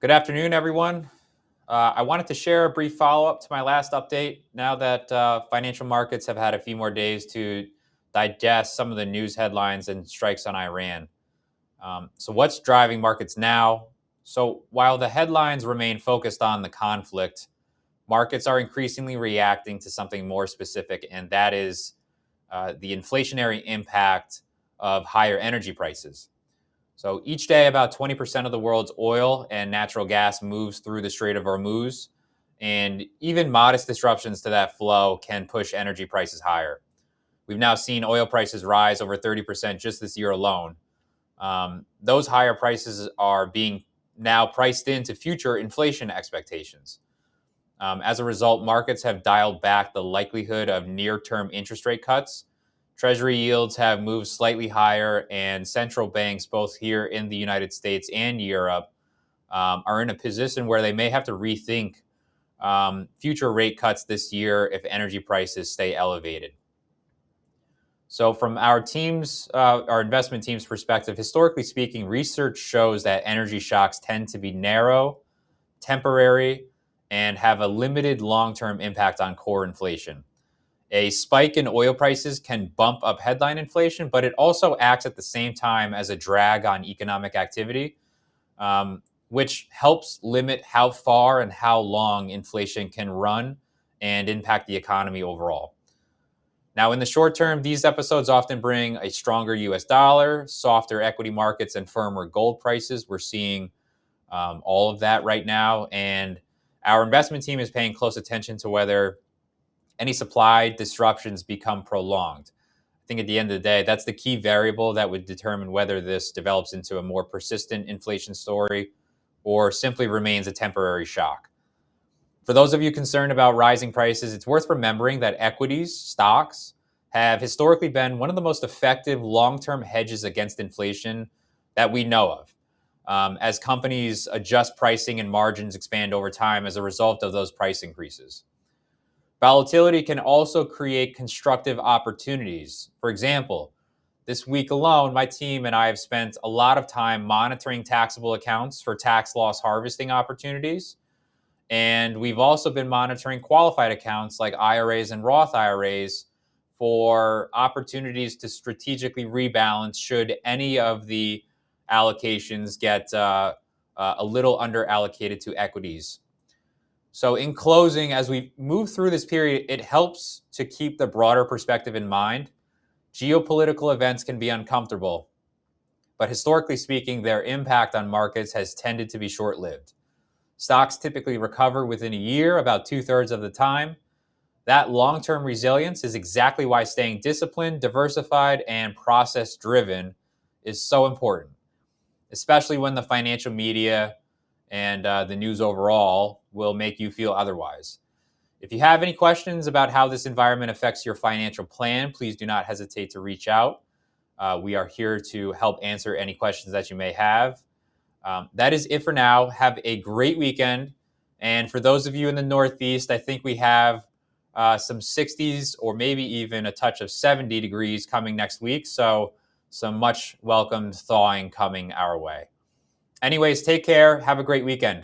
Good afternoon, everyone. I wanted to share a brief follow-up to my last update now that financial markets have had a few more days to digest some of the news headlines and strikes on Iran. So, what's driving markets now? So, while the headlines remain focused on the conflict, markets are increasingly reacting to something more specific, and that is the inflationary impact of higher energy prices. So each day, about 20% of the world's oil and natural gas moves through the Strait of Hormuz. And even modest disruptions to that flow can push energy prices higher. We've now seen oil prices rise over 30% just this year alone. Those higher prices are being now priced into future inflation expectations. As a result, markets have dialed back the likelihood of near term interest rate cuts. Treasury yields have moved slightly higher, and central banks, both here in the United States and Europe, are in a position where they may have to rethink future rate cuts this year if energy prices stay elevated. So, from our investment team's perspective, historically speaking, research shows that energy shocks tend to be narrow, temporary, and have a limited long term impact on core inflation. A spike in oil prices can bump up headline inflation, but it also acts at the same time as a drag on economic activity, which helps limit how far and how long inflation can run and impact the economy overall. Now, in the short term, these episodes often bring a stronger US dollar, softer equity markets, and firmer gold prices. We're seeing all of that right now. And our investment team is paying close attention to whether any supply disruptions become prolonged. I think at the end of the day, that's the key variable that would determine whether this develops into a more persistent inflation story or simply remains a temporary shock. For those of you concerned about rising prices, it's worth remembering that equities, stocks, have historically been one of the most effective long term hedges against inflation that we know of, as companies adjust pricing and margins expand over time as a result of those price increases. Volatility can also create constructive opportunities. For example, this week alone, my team and I have spent a lot of time monitoring taxable accounts for tax loss harvesting opportunities. And we've also been monitoring qualified accounts like IRAs and Roth IRAs for opportunities to strategically rebalance should any of the allocations get a little under allocated to equities. So, in closing, as we move through this period, it helps to keep the broader perspective in mind. Geopolitical events can be uncomfortable, but historically speaking, their impact on markets has tended to be short lived. Stocks typically recover within a year, about two-thirds of the time. That long term resilience is exactly why staying disciplined, diversified, and process driven is so important, especially when the financial media and the news overall will make you feel otherwise. If you have any questions about how this environment affects your financial plan, please do not hesitate to reach out. We are here to help answer any questions that you may have. That is it for now. Have a great weekend. And for those of you in the Northeast, I think we have some 60s or maybe even a touch of 70 degrees coming next week. So some much welcomed thawing coming our way. Anyways, take care. Have a great weekend.